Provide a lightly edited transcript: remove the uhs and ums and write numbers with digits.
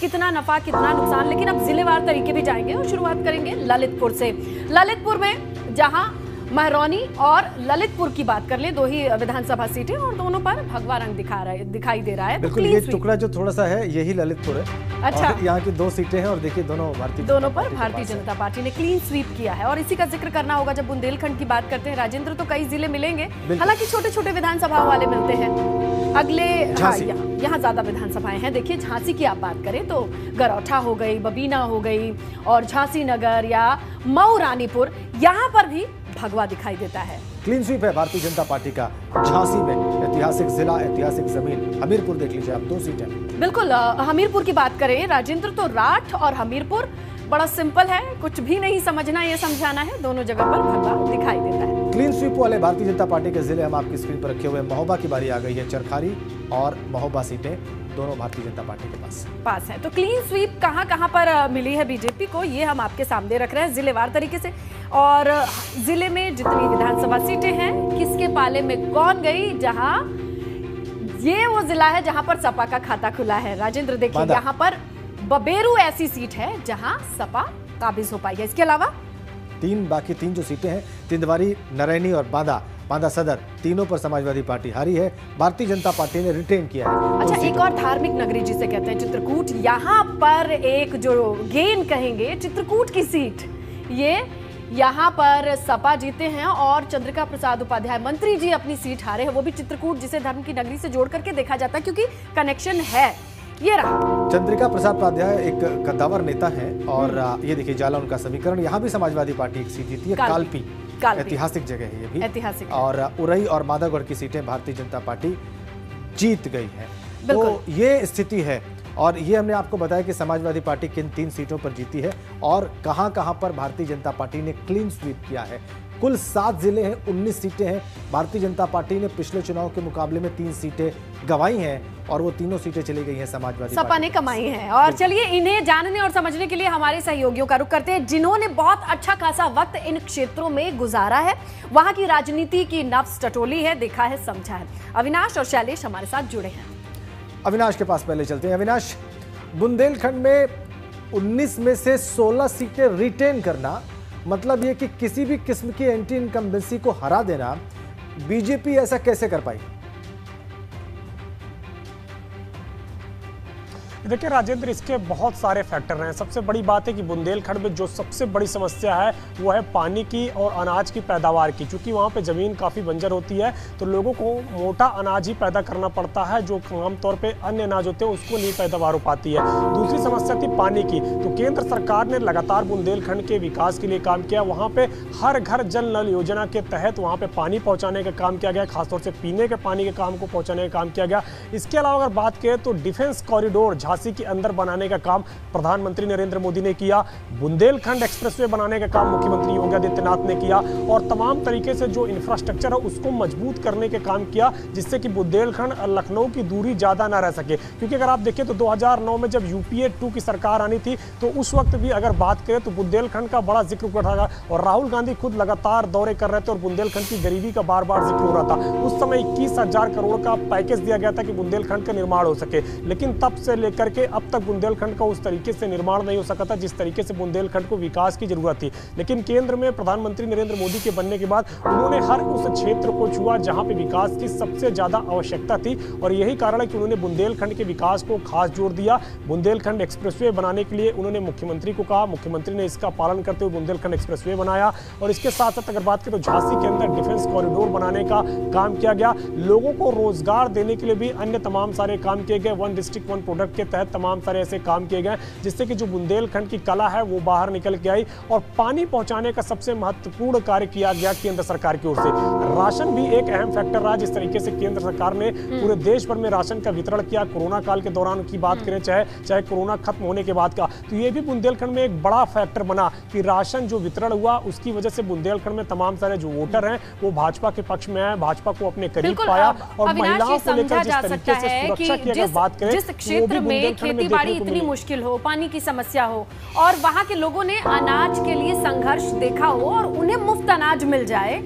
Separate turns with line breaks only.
कितना नफा कितना नुकसान। लेकिन अब जिलेवार तरीके भी जाएंगे और शुरुआत करेंगे ललितपुर से। ललितपुर में जहां महरौनी और ललितपुर की बात कर ले, दो ही विधानसभा सीटें और दोनों पर भगवा रंग दिखाई दे रहा है।
बिल्कुल, ये टुकड़ा जो थोड़ा सा है यही ललितपुर है।
अच्छा,
यहाँ की 2 सीटें हैं और देखिए दोनों
पर भारतीय जनता पार्टी ने क्लीन स्वीप किया है। और इसी का जिक्र करना होगा जब बुंदेलखंड की बात करते हैं राजेंद्र, तो कई जिले मिलेंगे, हालांकि छोटे छोटे विधानसभा वाले मिलते हैं। अगले यहाँ ज्यादा विधानसभाएं हैं। देखिए झांसी की आप बात करें तो गरौठा हो गई, बबीना हो गई और झांसी नगर या मऊ रानीपुर, यहाँ पर भी भगवा दिखाई देता है।
क्लीन स्वीप है भारतीय जनता पार्टी का झांसी में। ऐतिहासिक जिला, ऐतिहासिक जमीन हमीरपुर देख लीजिए आप, 2 सीटें।
बिल्कुल, हमीरपुर की बात करें राजेंद्र तो राठ और हमीरपुर बड़ा सिंपल है, कुछ भी नहीं समझना ये समझाना है, दोनोों जगह पर भगवा दिखाई देता है।
क्लीन स्वीप वाले भारतीय जनता पार्टी के जिले हम आपकी स्क्रीन पर रखे हुए। महोबा की बारी आ गई है। चरखारी और महोबा सीटें दोनों भारतीय जनता पार्टी के पास
है। तो क्लीन स्वीप कहां पर मिली है बीजेपी को, ये हम आपके सामने रख रहे हैं जिलेवार तरीके से। और जिले में जितनी विधानसभा सीटें हैं, किसके पाले में कौन गई, जहां ये वो जिला है जहां पर सपा का खाता खुला है। राजेंद्र देखिए, यहाँ पर बबेरू ऐसी सीट है जहां सपा काबिज हो पाई है। इसके अलावा
बाकी 3 जो सीटें हैं, तिंदवारी, नरैनी और बांदा सदर, तीनों पर समाजवादी पार्टी हारी है। भारतीय जनता पार्टी ने रिटेन किया है।
अच्छा, एक और धार्मिक नगरी जिसे कहते हैं चित्रकूट, यहाँ पर एक जो गेन कहेंगे चित्रकूट की सीट, ये यहाँ पर सपा जीते हैं और चंद्रिका प्रसाद उपाध्याय मंत्री जी अपनी सीट हारे हैं, वो भी चित्रकूट जिसे धर्म की नगरी से जोड़ करके देखा जाता है क्योंकि कनेक्शन है। ये रहा
चंद्रिका प्रसाद उपाध्याय एक कद्दावर नेता है और ये देखिए जाला उनका समीकरण। यहाँ भी समाजवादी पार्टी एक सीट जीती है, कालपी ऐतिहासिक जगह है ये भी,
ऐतिहासिक।
और उरई और माधवगढ़ की सीटें भारतीय जनता पार्टी जीत गई है। तो ये स्थिति है और ये हमने आपको बताया कि समाजवादी पार्टी किन 3 सीटों पर जीती है और कहां पर भारतीय जनता पार्टी ने क्लीन स्वीप किया है। कुल 7 जिले हैं, 19 सीटें हैं। भारतीय जनता पार्टी ने पिछले चुनाव के मुकाबले में 3 सीटें गंवाई हैं और वो तीनों सीटें चली गई हैं समाजवादी
सपा ने कमाई हैं। और चलिए इन्हें जानने और समझने के लिए हमारे सहयोगियों का रुख करते हैं, जिन्होंने बहुत अच्छा खासा वक्त इन क्षेत्रों में गुजारा है, वहां की राजनीति की नब्ज टटोली है, देखा है, समझा है। अविनाश और शैलेश हमारे साथ जुड़े हैं।
अविनाश के पास पहले चलते हैं। अविनाश, बुंदेलखंड में 19 में से 16 सीटें रिटेन करना, मतलब ये कि किसी भी किस्म की एंटी इनकम्बेंसी को हरा देना, बीजेपी ऐसा कैसे कर पाई?
देखिए राजेंद्र, इसके बहुत सारे फैक्टर हैं। सबसे बड़ी बात है कि बुंदेलखंड में जो सबसे बड़ी समस्या है वो है पानी की और अनाज की पैदावार की। क्योंकि वहाँ पे ज़मीन काफ़ी बंजर होती है तो लोगों को मोटा अनाज ही पैदा करना पड़ता है, जो आमतौर पे अन्य अनाज होते हैं उसको नहीं पैदावार हो पाती है। दूसरी समस्या थी पानी की। तो केंद्र सरकार ने लगातार बुंदेलखंड के विकास के लिए काम किया। वहाँ पर हर घर जल नल योजना के तहत वहाँ पर पानी पहुँचाने का काम किया गया, खासतौर से पीने के पानी के काम को पहुँचाने का काम किया गया। इसके अलावा अगर बात करें तो डिफेंस कॉरिडोर झांसी के अंदर बनाने का काम प्रधानमंत्री नरेंद्र मोदी ने किया। बुंदेलखंड एक्सप्रेसवे बनाने का काम मुख्यमंत्री योगी आदित्यनाथ ने किया और तमाम तरीके से जो इंफ्रास्ट्रक्चर है उसको मजबूत करने के काम किया, जिससे कि बुंदेलखंड लखनऊ की दूरी ज्यादा ना रह सके। क्योंकि अगर आप देखें तो 2009 में जब यूपीए 2 की सरकार आनी थी तो उस वक्त भी अगर बात करें तो बुंदेलखंड का बड़ा जिक्र उठा था और राहुल गांधी खुद लगातार दौरे कर रहे थे और बुंदेलखंड की गरीबी का बार बार जिक्र हो रहा था। उस समय 21,000 करोड़ का पैकेज दिया गया था कि बुंदेलखंड का निर्माण हो सके, लेकिन तब से लेकर के अब तक बुंदेलखंड का उस तरीके से निर्माण नहीं हो सका था जिस तरीके से बुंदेलखंड को विकास की जरूरत थी। लेकिन केंद्र में प्रधानमंत्री नरेंद्र मोदी के बनने के बाद उन्होंने हर उस क्षेत्र को छुआ जहां पे विकास की सबसे ज्यादा आवश्यकता थी और यही कारण है कि उन्होंने बुंदेलखंड के विकास को खास जोर दिया। बुंदेलखंड एक्सप्रेसवे बनाने के लिए उन्होंने मुख्यमंत्री को कहा, मुख्यमंत्री ने इसका पालन करते हुए बुंदेलखंड एक्सप्रेसवे बनाया। और इसके साथ साथ अगर बात करें तो झांसी के अंदर डिफेंस कॉरिडोर बनाने का काम किया गया। लोगों को रोजगार देने के लिए भी अन्य तमाम सारे काम किए गए। 1 डिस्ट्रिक्ट 1 प्रोडक्ट के तहत तमाम सारे ऐसे काम किए गए जिससे कि जो बुंदेलखंड की कला है वो बाहर निकल के आई और पानी पहुंचाने का सबसे महत्वपूर्ण कार्य किया गया केंद्र सरकार की ओर से। राशन भी एक अहम फैक्टर रहा, जिस तरीके से केंद्र सरकार ने पूरे देश भर में राशन का वितरण किया। कोरोना काल के दौरान की बात करें चाहे कोरोना खत्म होने के बाद का, तो ये भी बुंदेलखंड में एक बड़ा फैक्टर बना कि राशन जो वितरण हुआ उसकी वजह से बुंदेलखंड में तमाम सारे जो वोटर हैं वो भाजपा के पक्ष में आए, भाजपा को अपने करीब पाया और महिलाओं को लेकर जिस तरीके से सुरक्षा की अगर बात करें,
जिस क्षेत्र में खेती-बाड़ी इतनी मुश्किल हो, पानी की समस्या हो और वहां के लोगों ने अनाज के लिए संघर्ष देखा हो और उन्हें मुफ्त अनाज मिल जाए,